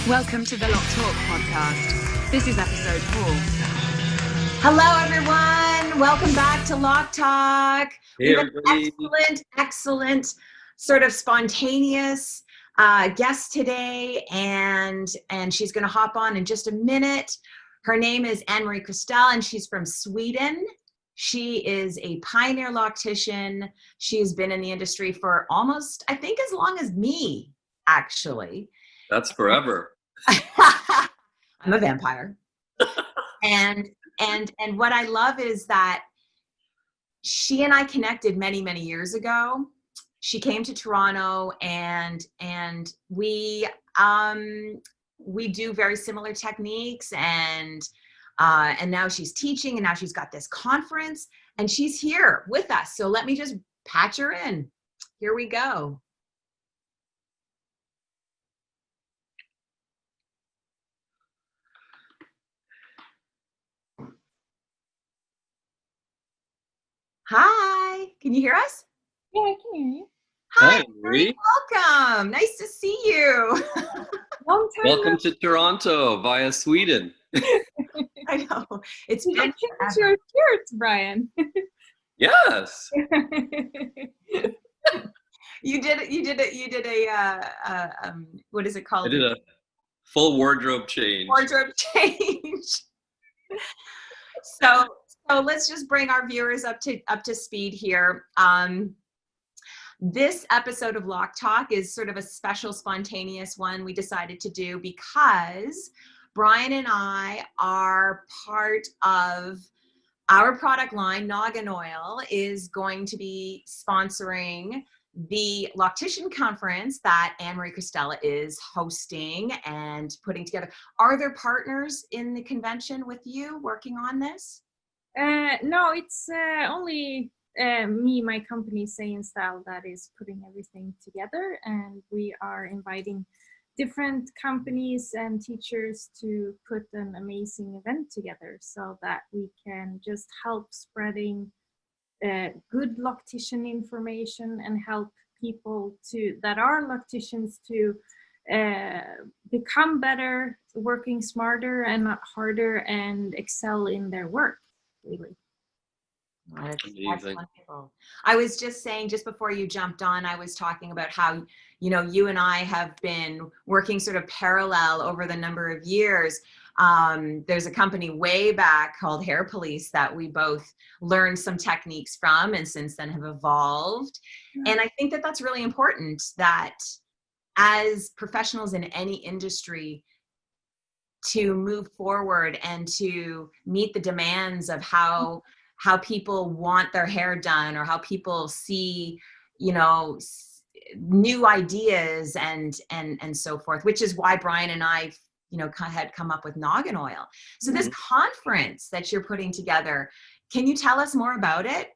Welcome to the loc-talk podcast. This is episode 4. Hello, everyone. Welcome back to loc-talk. Hey, We have everybody. an excellent sort of spontaneous guest today, and she's going to hop on in just a minute. Her name is Ann-Marie Christell, and she's from Sweden. She is a pioneer loctician. She's been in the industry for almost, I think, as long as me, actually. That's forever. I'm a vampire. And what I love is that she and I connected many, many years ago. She came to Toronto, and we do very similar techniques, and now she's teaching, and now she's got this conference, and she's here with us. So let me just patch her in. Here we go. Hi, can you hear us? Yeah, I can hear you. Hi, Marie. welcome. Nice to see you. Long time. Welcome to Toronto via Sweden. I know. It's You been changed your shirts, Brian. Yes. you did a what is it called? I did a full wardrobe change. Wardrobe change. So let's just bring our viewers up to speed here. This episode of loc-talk is sort of a special, spontaneous one we decided to do because Brian and I are part of our product line. Noggin Oil is going to be sponsoring the Loctician conference that Ann-Marie Christell is hosting and putting together. Are there partners in the convention with you working on this? No, it's only me, my company Seienstyle, that is putting everything together, and we are inviting different companies and teachers to put an amazing event together so that we can just help spreading good loctician information and help people that are locticians to become better, working smarter and not harder, and excel in their work, really. That's wonderful. I was just saying, just before you jumped on, I was talking about how, you and I have been working sort of parallel over the number of years. There's a company way back called Hair Police that we both learned some techniques from, and since then have evolved. And I think that that's really important, that as professionals in any industry, to move forward and to meet the demands of how people want their hair done, or how people see, new ideas and so forth, which is why Brian and I, had come up with Noggin Oil. So this conference that you're putting together, can you tell us more about it?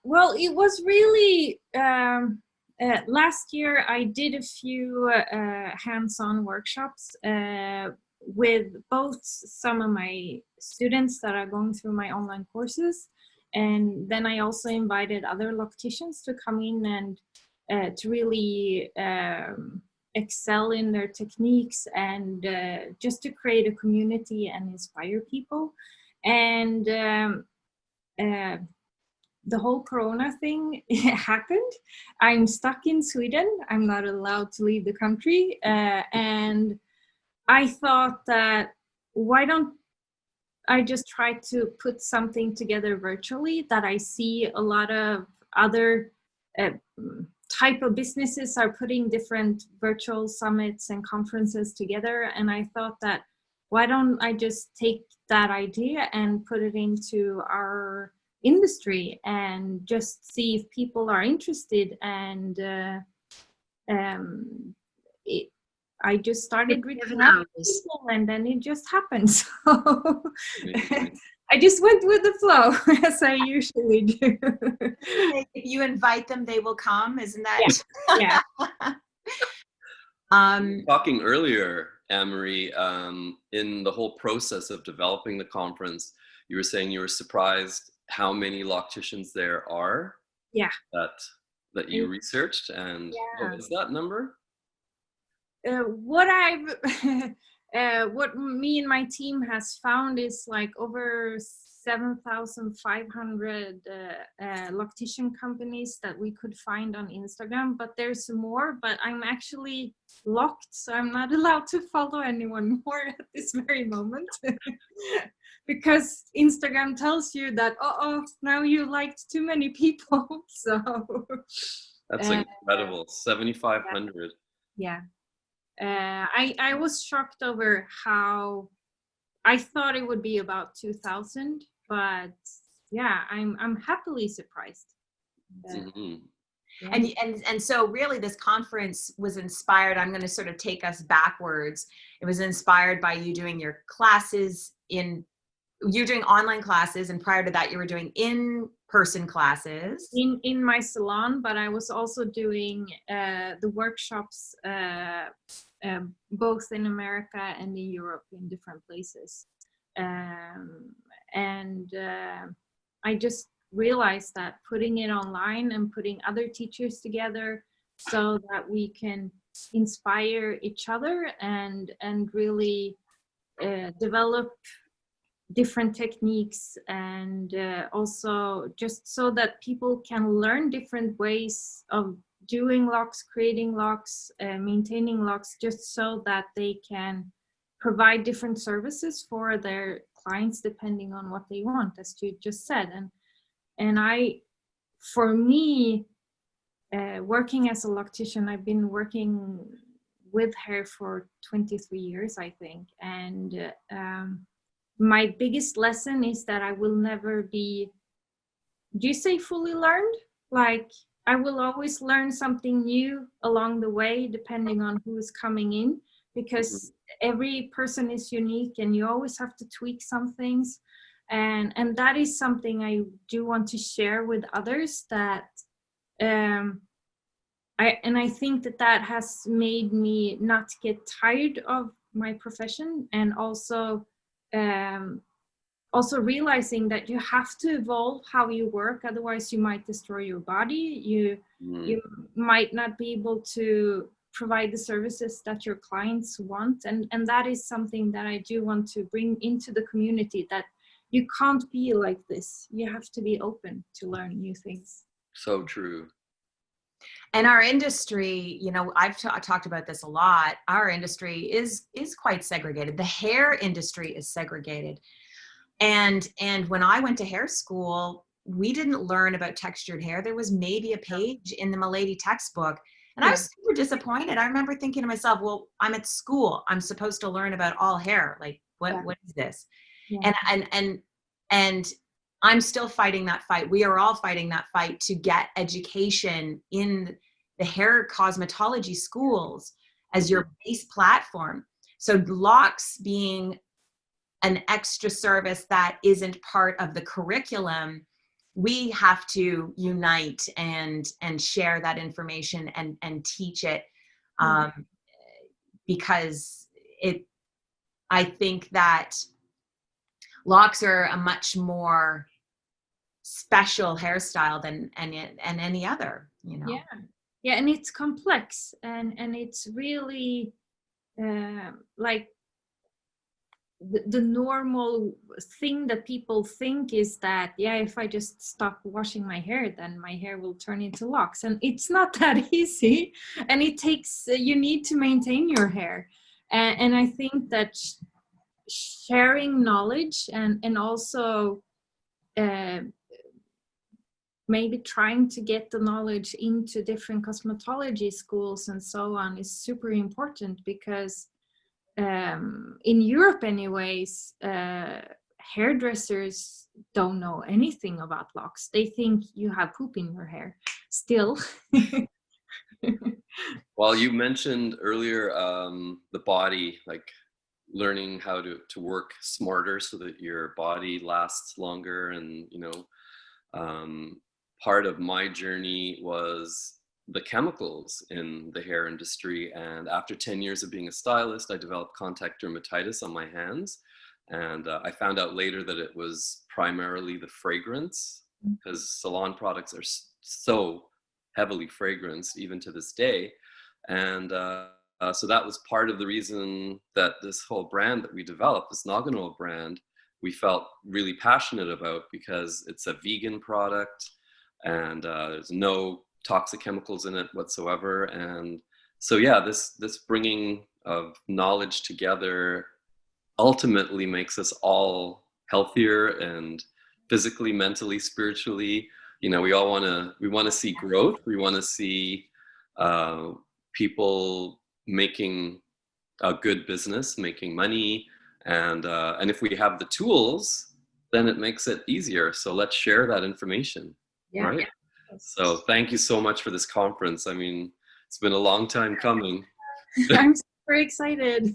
Well, it was really, last year I did a few hands-on workshops with both some of my students that are going through my online courses, and then I also invited other locticians to come in and to really excel in their techniques, and just to create a community and inspire people. And the whole Corona thing happened. I'm stuck in Sweden. I'm not allowed to leave the country, and I thought that why don't I just try to put something together virtually that I see a lot of other type of businesses are putting different virtual summits and conferences together. And I thought that why don't I just take that idea and put it into our industry and just see if people are interested. And I just started reaching out to people, and then it just happened. So I just went with the flow, as I usually do. If you invite them, they will come. Isn't that? Yeah. Talking earlier, Ann-Marie, in the whole process of developing the conference, you were saying you were surprised how many locticians there are. Yeah. That you researched, and what was that number? what I've what me and my team has found is like over 7,500 loctician companies that we could find on Instagram, but there's more, but I'm actually locked, so I'm not allowed to follow anyone more at this very moment. Because Instagram tells you that, oh, now you liked too many people. So That's incredible. 7,500. Yeah. I was shocked over how I thought it would be about 2,000, but yeah, I'm happily surprised. Mm-hmm. And so really this conference was inspired, I'm going to sort of take us backwards. It was inspired by you doing your classes you're doing online classes, and prior to that you were doing in-person classes. In my salon, but I was also doing the workshops both in America and in Europe in different places. I just realized that putting it online and putting other teachers together so that we can inspire each other and really develop different techniques, and also just so that people can learn different ways of doing locks, creating locks, maintaining locks, just so that they can provide different services for their clients depending on what they want, as you just said. And for me, working as a loctician, I've been working with hair for 23 years, I think, and my biggest lesson is that I will never be, do you say fully learned? Like, I will always learn something new along the way, depending on who is coming in, because every person is unique and you always have to tweak some things. And that is something I do want to share with others, that I think that has made me not get tired of my profession, and also realizing that you have to evolve how you work, otherwise you might destroy your body. You might not be able to provide the services that your clients want, and that is something that I do want to bring into the community, that you can't be like this. You have to be open to learn new things. So true. And our industry, you know, I've talked about this a lot. Our industry is quite segregated. The hair industry is segregated. And when I went to hair school, we didn't learn about textured hair. There was maybe a page in the Milady textbook. And I was super disappointed. I remember thinking to myself, well, I'm at school. I'm supposed to learn about all hair. Like, what is this? Yeah. And I'm still fighting that fight. We are all fighting that fight to get education in the hair cosmetology schools as your base platform. So locks being an extra service that isn't part of the curriculum, we have to unite and share that information and teach it, because I think that locks are a much more special hairstyle than any other, you know. Yeah, and it's complex, and it's really like the normal thing that people think is that, yeah, if I just stop washing my hair, then my hair will turn into locks, and it's not that easy, and it takes, you need to maintain your hair, and I think that sharing knowledge and also maybe trying to get the knowledge into different cosmetology schools and so on is super important, because in Europe anyways, hairdressers don't know anything about locks. They think you have poop in your hair still. Well, you mentioned earlier the body, like learning how to work smarter so that your body lasts longer. And, you know, part of my journey was the chemicals in the hair industry. And after 10 years of being a stylist, I developed contact dermatitis on my hands. And I found out later that it was primarily the fragrance, because salon products are so heavily fragranced even to this day. And so that was part of the reason that this whole brand that we developed, this Noggin Oil brand, we felt really passionate about, because it's a vegan product and there's no toxic chemicals in it whatsoever. And so yeah, this bringing of knowledge together ultimately makes us all healthier, and physically, mentally, spiritually. You know, we want to see growth. We want to see people making a good business, making money, and if we have the tools, then it makes it easier. So let's share that information, right? Yeah. So thank you so much for this conference. I mean, it's been a long time coming. I'm super excited.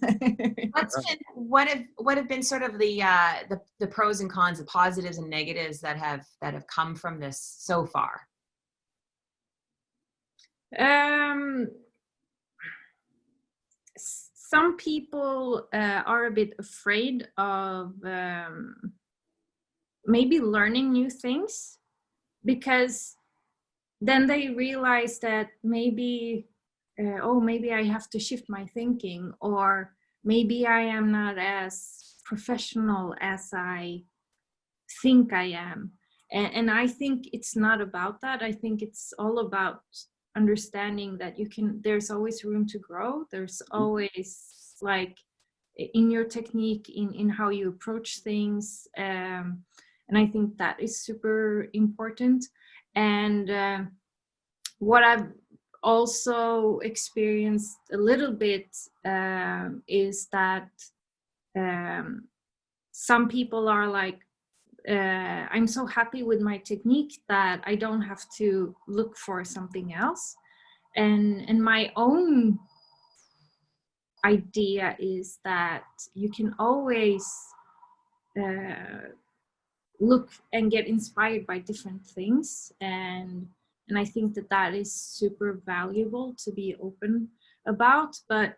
What have been sort of the pros and cons, the positives and negatives that have come from this so far? Some people are a bit afraid of maybe learning new things, because then they realize that maybe maybe I have to shift my thinking, or maybe I am not as professional as I think I am. And I think it's not about that. I think it's all about understanding that there's always room to grow. There's always, like, in your technique, in how you approach things. And I think that is super important. And what I've also experienced a little bit is that some people are like, I'm so happy with my technique that I don't have to look for something else. And my own idea is that you can always look and get inspired by different things. And I think that is super valuable to be open about. But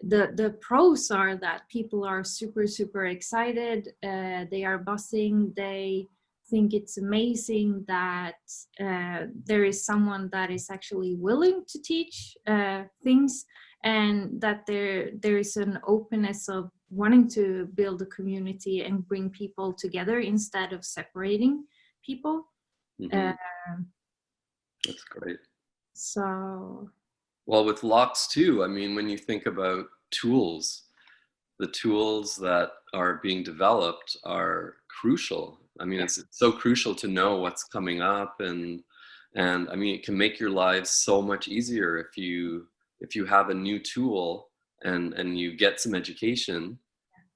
the pros are that people are super, super excited. They are buzzing. They think it's amazing that there is someone that is actually willing to teach things, and that there is an openness of wanting to build a community and bring people together instead of separating people. That's great. So, well, with locks too, I mean, when you think about tools, the tools that are being developed are crucial. I mean, it's so crucial to know what's coming up, and I mean, it can make your lives so much easier if you have a new tool and you get some education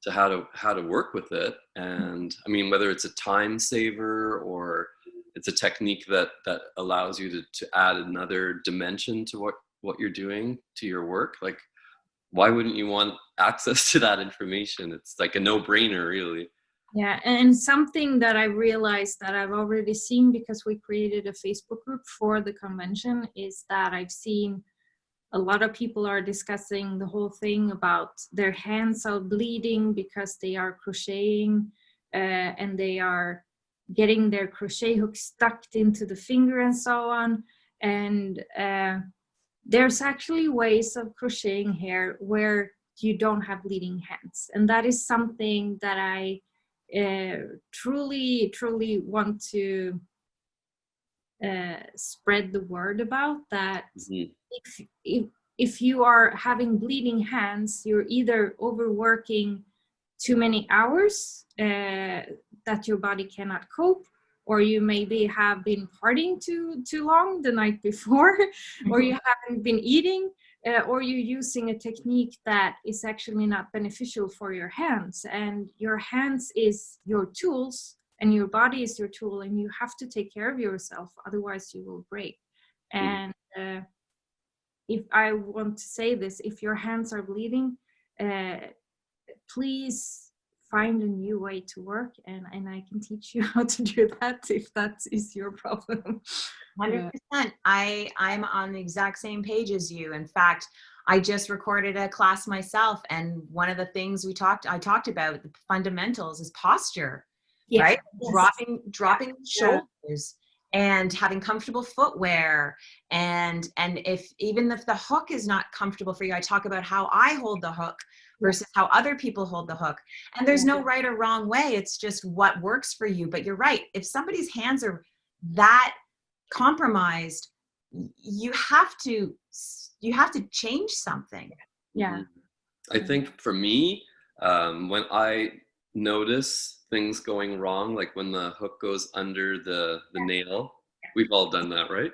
to how to work with it. And I mean, whether it's a time saver or it's a technique that allows you to add another dimension to what you're doing to your work, like, why wouldn't you want access to that information? It's like a no-brainer, really. Yeah, and something that I realized that I've already seen, because we created a Facebook group for the convention, is that I've seen a lot of people are discussing the whole thing about their hands are bleeding because they are crocheting and they are getting their crochet hook stuck into the finger and so on. And there's actually ways of crocheting here where you don't have bleeding hands. And that is something that I truly want to spread the word about, that if you are having bleeding hands, you're either overworking too many hours that your body cannot cope, or you maybe have been partying too long the night before, or you haven't been eating, or you're using a technique that is actually not beneficial for your hands. And your hands is your tools, and your body is your tool, and you have to take care of yourself, otherwise you will break. And if I want to say this, if your hands are bleeding, please find a new way to work, and I can teach you how to do that if that is your problem. 100%. I'm on the exact same page as you. In fact, I just recorded a class myself, and one of the things I talked about, the fundamentals, is posture, right? Dropping shoulders and having comfortable footwear. And if the hook is not comfortable for you, I talk about how I hold the hook versus how other people hold the hook. And there's no right or wrong way. It's just what works for you. But you're right. If somebody's hands are that compromised, you have to change something. Yeah. I think for me, when I notice things going wrong, like when the hook goes under the nail, we've all done that, right?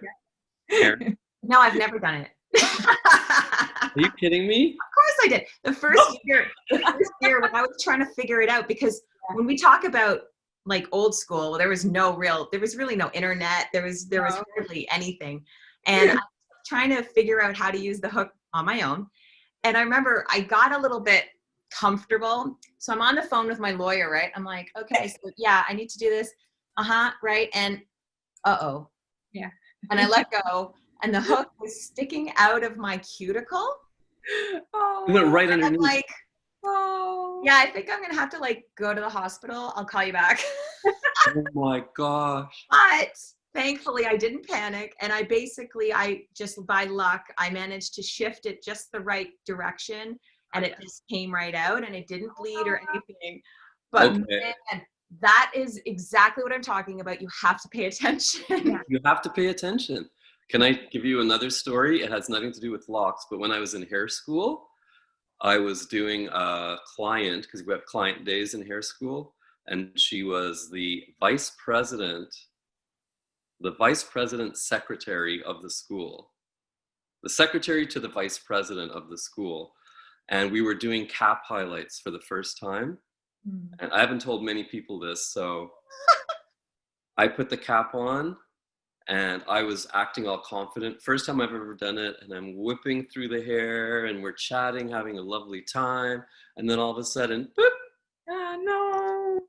Karen? No, I've never done it. Are you kidding me? Of course I did. The first year when I was trying to figure it out, because when we talk about like old school, there was really no internet. There was hardly anything. And I was trying to figure out how to use the hook on my own. And I remember I got a little bit comfortable. So I'm on the phone with my lawyer, right? I'm like, okay, so yeah, I need to do this. Right. And yeah. And I let go, and the hook was sticking out of my cuticle. Oh, it went right underneath. I'm like, yeah, I think I'm gonna have to like go to the hospital. I'll call you back. Oh my gosh. But thankfully I didn't panic, and I just by luck, I managed to shift it just the right direction, and it just came right out, and it didn't bleed or anything. But man, that is exactly what I'm talking about. You have to pay attention. You have to pay attention. Can I give you another story? It has nothing to do with locks, but when I was in hair school, I was doing a client, because we have client days in hair school, and she was the vice president secretary of the school, the secretary to the vice president of the school. And we were doing cap highlights for the first time. And I haven't told many people this, so I put the cap on and I was acting all confident. First time I've ever done it, and I'm whipping through the hair and we're chatting, having a lovely time. And then all of a sudden, boop, No.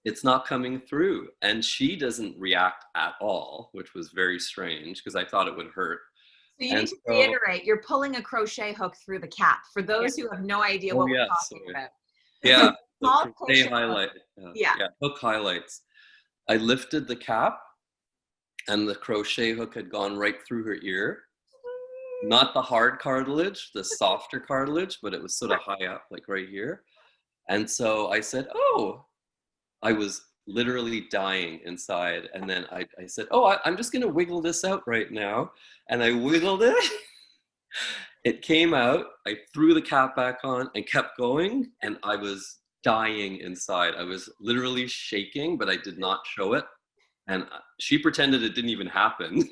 it's not coming through. And she doesn't react at all, which was very strange because I thought it would hurt. So you need to reiterate, you're pulling a crochet hook through the cap. For those who have no idea what we're talking about. Yeah. Small crochet highlight. Hook highlights. I lifted the cap and the crochet hook had gone right through her ear. Not the hard cartilage, the softer cartilage, but it was sort of high up, like right here. And so I said, I was literally dying inside. And then I said, I'm just going to wiggle this out right now. And I wiggled it. It came out. I threw the cap back on and kept going. And I was dying inside. I was literally shaking, but I did not show it. And she pretended it didn't even happen.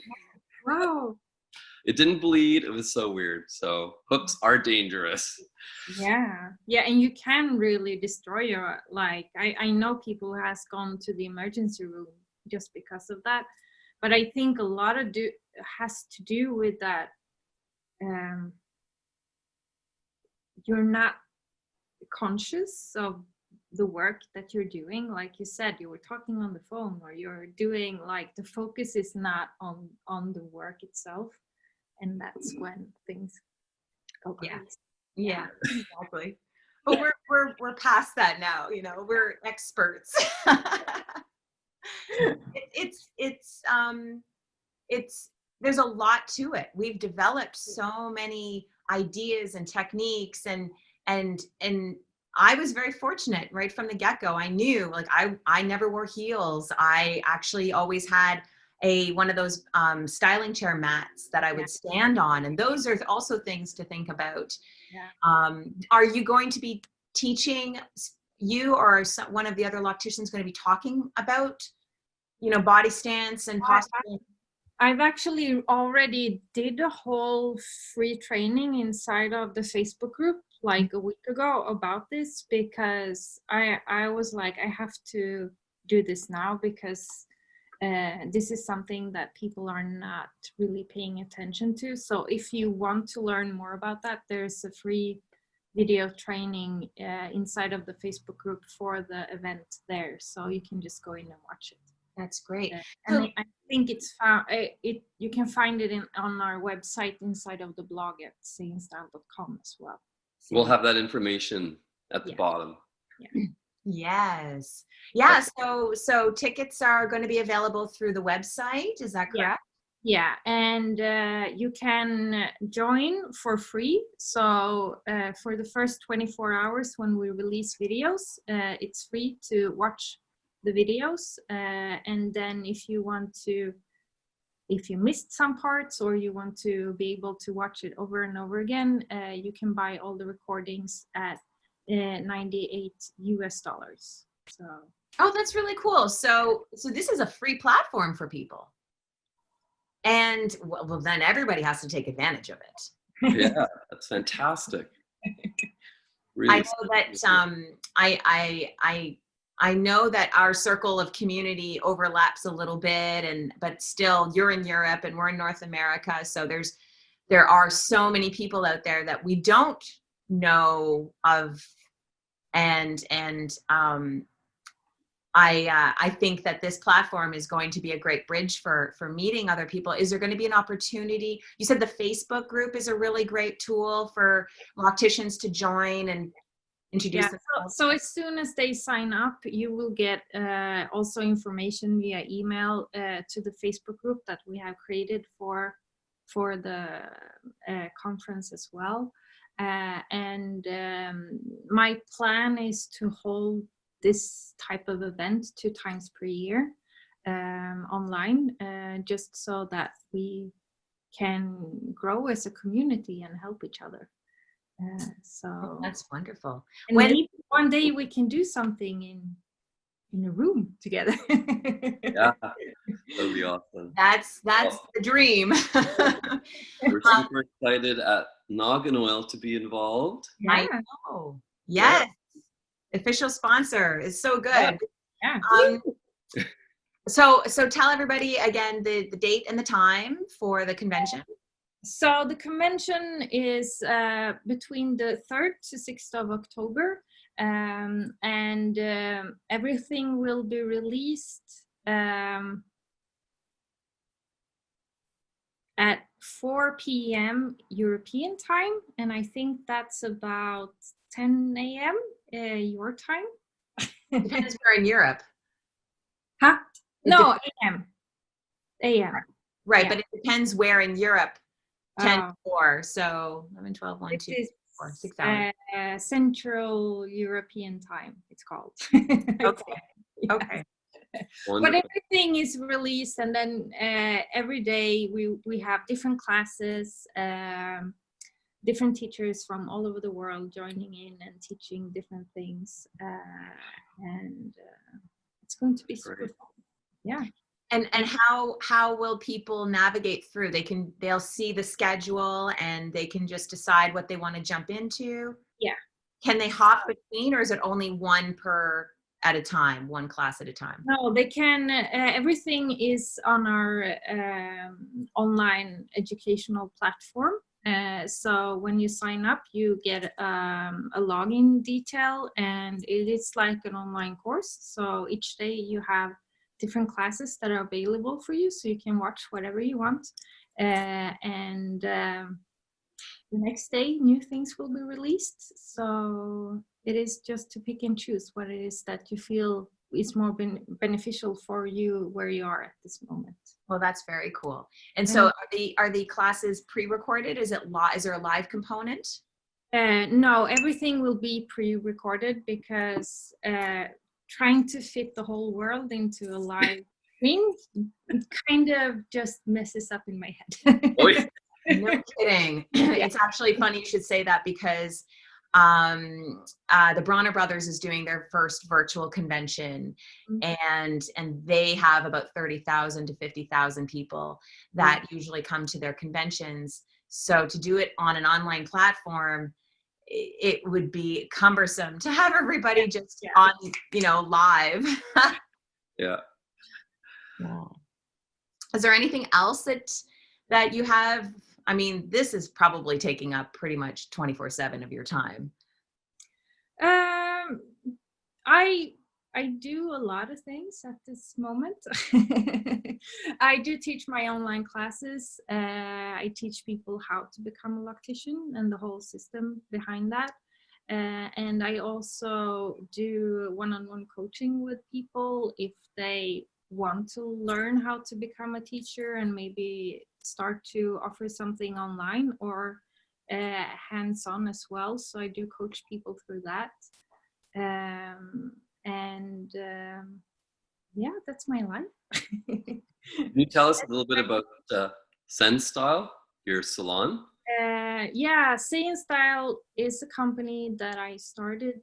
Wow. It didn't bleed. It was so weird. So hooks are dangerous. Yeah, and you can really destroy your, I know people who has gone to the emergency room just because of that. But I think a lot of has to do with that. You're not conscious of the work that you're doing. Like you said, you were talking on the phone, or you're doing, like, the focus is not on the work itself. And that's when things go crazy. Yeah, exactly. But we're past that now. You know, we're experts. There's a lot to it. We've developed so many ideas and techniques, and I was very fortunate right from the get-go. I knew, like, I never wore heels. I actually always had one of those styling chair mats that I would stand on. And those are also things to think about. Yeah. Are you going to be teaching, you or one of the other locticians going to be talking about, body stance and posture? I've actually already did a whole free training inside of the Facebook group like a week ago about this, because I was like, I have to do this now, because this is something that people are not really paying attention to. So if you want to learn more about that, there's a free video training inside of the Facebook group for the event there. So you can just go in and watch it. That's great. And I think it's found. You can find it on our website inside of the blog at seienstyle.com as well. We'll have that information at the bottom. Yeah. Yes. Yeah. So tickets are going to be available through the website. Is that correct? Yeah, and you can join for free. So for the first 24 hours when we release videos, it's free to watch the videos. And then if you missed some parts or you want to be able to watch it over and over again, you can buy all the recordings at $98. So. Oh, that's really cool. So this is a free platform for people. And well, then everybody has to take advantage of it. Yeah, that's fantastic. Really I know that I know that our circle of community overlaps a little bit, but still, you're in Europe and we're in North America, so there are so many people out there that we don't know of, and I think that this platform is going to be a great bridge for meeting other people. Is there going to be an opportunity? You said the Facebook group is a really great tool for locticians to join and introduce themselves. So as soon as they sign up, you will get also information via email to the Facebook group that we have created for the conference as well. And my plan is to hold this type of event 2 times per year online, just so that we can grow as a community and help each other. So that's wonderful. And maybe one day we can do something in a room together. Yeah, that'll be awesome. That's the dream. We're super excited at Noggin to be involved. Yeah. I know. Yes. Yeah. Official sponsor is so good. Yeah. So tell everybody again the date and the time for the convention. So the convention is between the 3rd to 6th of October, and everything will be released at 4 p.m. European time, and I think that's about 10 a.m. Your time. Depends where in Europe. Huh? No, a.m. A.m. Right, yeah. But it depends where in Europe. 10 to 4, so 11, 12, 1, 2, 4, 6 hours. Central European time, it's called. Okay. Okay. But everything is released, and then every day we have different classes, different teachers from all over the world joining in and teaching different things, and it's going to be super fun. Yeah. And how will people navigate through? They'll see the schedule and they can just decide what they want to jump into. Yeah. Can they hop between, or is it only one at a time, one class at a time? No, they can. Everything is on our online educational platform. So when you sign up, you get a login detail, and it is like an online course. So each day you have different classes that are available for you, so you can watch whatever you want. And the next day, new things will be released. So it is just to pick and choose what it is that you feel is more beneficial for you where you are at this moment. Well, that's very cool. And so are the classes pre-recorded? Is there a live component? No, everything will be pre-recorded, because trying to fit the whole world into a live stream, it kind of just messes up in my head. Oh, yeah. No kidding. It's actually funny you should say that, because the Bronner Brothers is doing their first virtual convention, and they have about 30,000 to 50,000 people that usually come to their conventions. So to do it on an online platform, it would be cumbersome to have everybody just on, live. Yeah. Is there anything else that you have? I mean, this is probably taking up pretty much 24/7 of your time. I do a lot of things at this moment. I do teach my online classes. I teach people how to become a loctician and the whole system behind that. and I also do one-on-one coaching with people if they want to learn how to become a teacher and maybe start to offer something online or hands-on as well. So I do coach people through that. Yeah, that's my life. Can you tell us a little bit about Seienstyle, your salon? Yeah, Seienstyle is a company that I started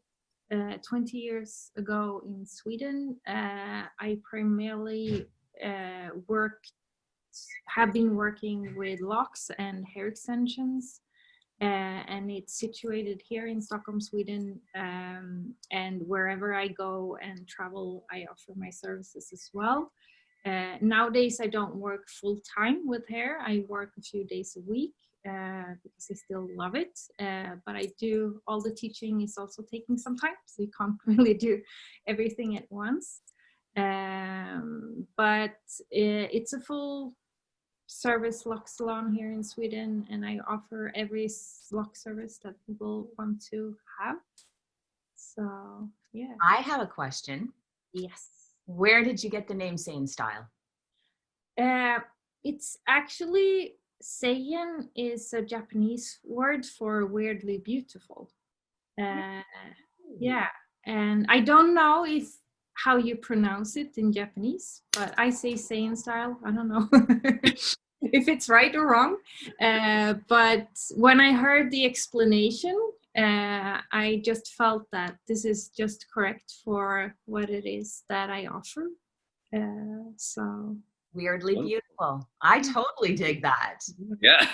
20 years ago in Sweden. I primarily have been working with locks and hair extensions. And it's situated here in Stockholm, Sweden, and wherever I go and travel, I offer my services as well. Nowadays, I don't work full time with hair. I work a few days a week because I still love it. But I do, all the teaching is also taking some time, so you can't really do everything at once. But it's a full service lock salon here in Sweden, and I offer every lock service that people want to have. So yeah. I have a question. Yes. Where did you get the name Seienstyle? It's actually, Seien is a Japanese word for weirdly beautiful. Yeah, and I don't know how you pronounce it in Japanese, but I say Seienstyle. I don't know if it's right or wrong. But when I heard the explanation, I just felt that this is just correct for what it is that I offer. So Weirdly beautiful. I totally dig that. Yeah.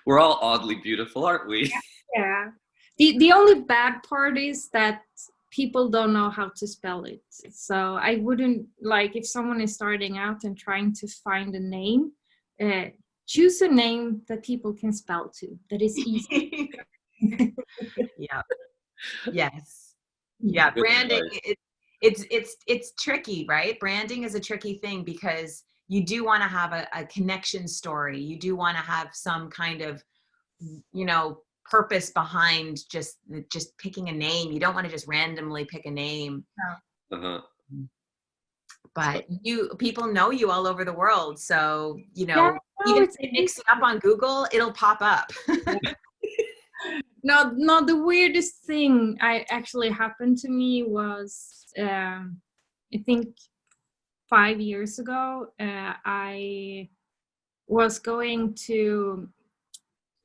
We're all oddly beautiful, aren't we? Yeah. The only bad part is that people don't know how to spell it. So I wouldn't, like, if someone is starting out and trying to find a name, choose a name that people can spell to, that is easy. Yeah. Yes. Yeah. Good Branding, advice. it's tricky, right? Branding is a tricky thing because you do want to have a connection story. You do want to have some kind of, purpose behind just picking a name. You don't want to just randomly pick a name. Uh-huh. But people know you all over the world. So, Yeah, even if they mix it up on Google, it'll pop up. No, the weirdest thing actually happened to me was, I think 5 years ago, I was going to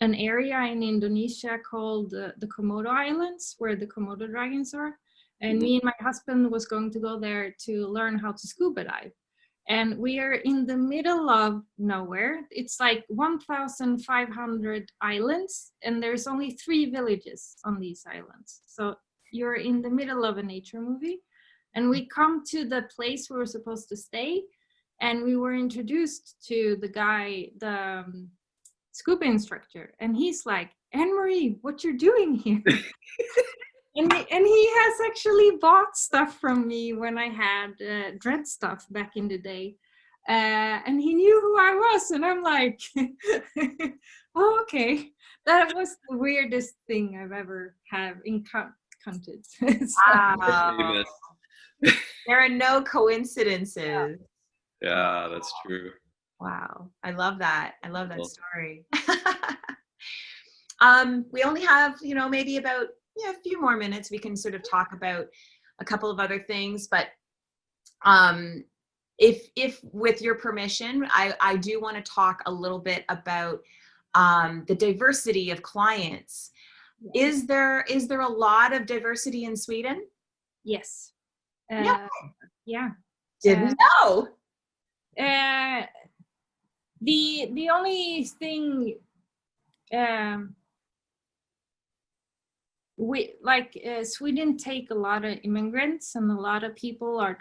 an area in Indonesia called the Komodo Islands, where the Komodo dragons are. And me and my husband was going to go there to learn how to scuba dive. And we are in the middle of nowhere. It's like 1,500 islands, and there's only 3 villages on these islands. So you're in the middle of a nature movie. And we come to the place we were supposed to stay, and we were introduced to the guy, the scuba instructor, and he's like, "Ann-Marie, what you're doing here?" and he has actually bought stuff from me when I had dread stuff back in the day, and he knew who I was, and I'm like, "Oh, okay." That was the weirdest thing I've ever have encountered. Wow. There are no coincidences. Yeah, that's true. Wow. I love that. I love that Cool. story. We only have, maybe about a few more minutes. We can sort of talk about a couple of other things, but if with your permission, I do want to talk a little bit about the diversity of clients. Is there a lot of diversity in Sweden? Yes. Yeah. Didn't know. The only thing Sweden take a lot of immigrants, and a lot of people are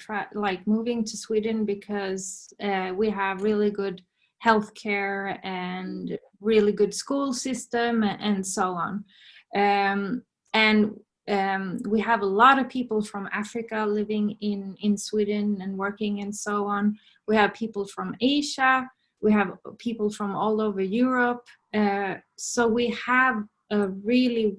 moving to Sweden because we have really good healthcare and really good school system and so on. We have a lot of people from Africa living in Sweden and working and so on. We have people from Asia. We have people from all over Europe. So we have a really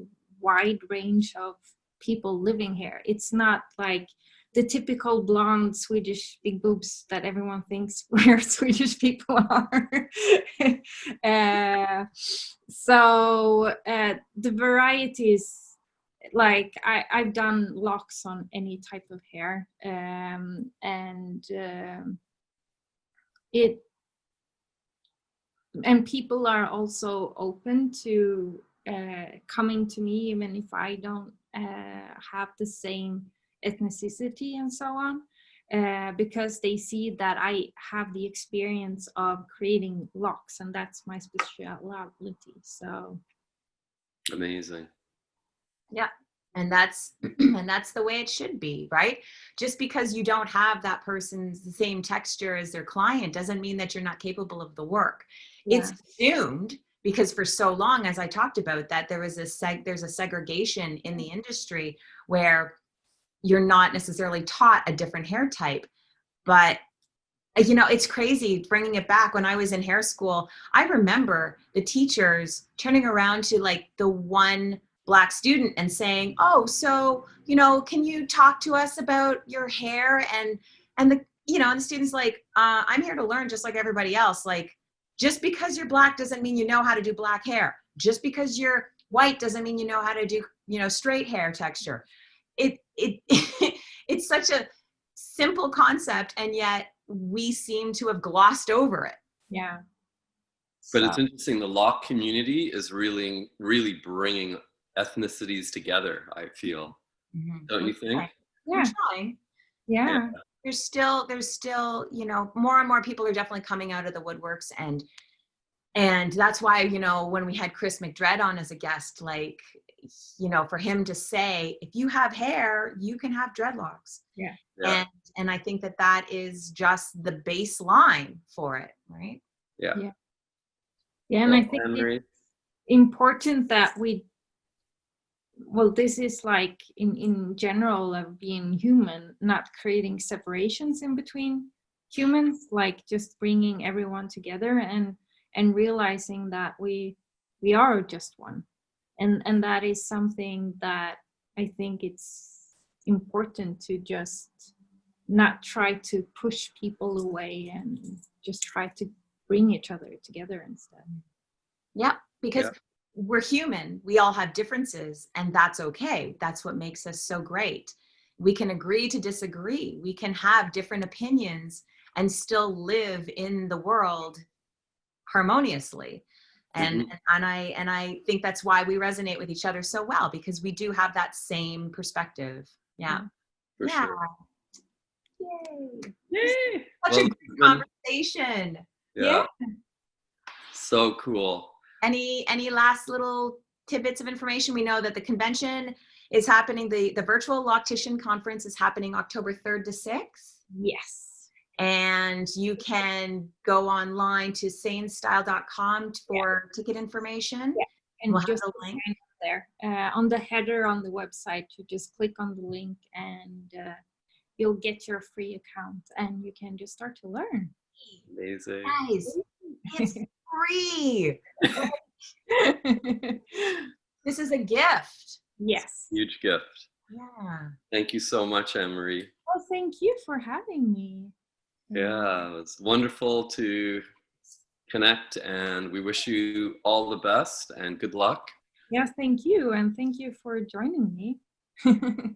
wide range of people living here. It's not like the typical blonde Swedish big boobs that everyone thinks where Swedish people are. So the variety is like I've done locks on any type of hair, and people are also open to coming to me even if I don't have the same ethnicity and so on, because they see that I have the experience of creating locks, and that's my specialty. So amazing. Yeah. And that's the way it should be, right? Just because you don't have that person's the same texture as their client doesn't mean that you're not capable of the work. Yeah. It's assumed, because for so long, as I talked about, that there's a segregation in the industry where you're not necessarily taught a different hair type. But it's crazy bringing it back. When I was in hair school, I remember the teachers turning around to like the one Black student and saying, oh, so, can you talk to us about your hair? And the student's like, I'm here to learn just like everybody else. Like, just because you're Black doesn't mean you know how to do black hair. Just because you're white doesn't mean you know how to do, straight hair texture. It's such a simple concept, and yet we seem to have glossed over it. Yeah. But it's interesting. The loc community is really, really bringing ethnicities together, I feel. Mm-hmm. Don't you think? Yeah. We're trying. Yeah. There's still, more and more people are definitely coming out of the woodworks, and that's why, when we had Chris McDred on as a guest, like, for him to say, if you have hair, you can have dreadlocks. Yeah. And I think that is just the baseline for it, right? Yeah. Yeah, and I think it's important that this is like in general of being human, not creating separations in between humans, like just bringing everyone together and realizing that we are just one. And that is something that I think it's important to just not try to push people away and just try to bring each other together instead. Yeah, because we're human. We all have differences, and that's okay. That's what makes us so great. We can agree to disagree. We can have different opinions and still live in the world harmoniously. And I think that's why we resonate with each other so well, because we do have that same perspective. Yeah. For sure. Yay. Such a good conversation. Yeah. So cool. Any last little tidbits of information? We know that the convention is happening. The virtual Loctician conference is happening October 3rd to 6th. Yes. And you can go online to seienstyle.com for ticket information. Yeah. And we'll just have a link there on the header on the website. You just click on the link and you'll get your free account, and you can just start to learn. Amazing. Guys, it's free. This is a gift. Yes. Huge gift. Yeah. Thank you so much, Ann-Marie. Well, thank you for having me. Yeah, it was wonderful to connect, and we wish you all the best and good luck. Yeah, thank you. And thank you for joining me.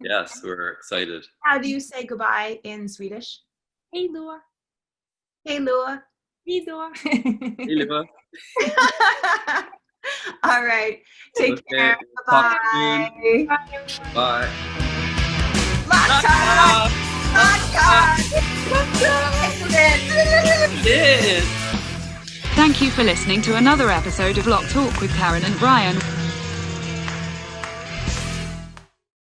Yes, we're excited. How do you say goodbye in Swedish? Hej då. Hej då. Hej då. Hej då. All right. Take care. Bye-bye. Bye. Loc-talk. Loc-talk. Thank you for listening to another episode of Loc-Talk with Karen and Brian.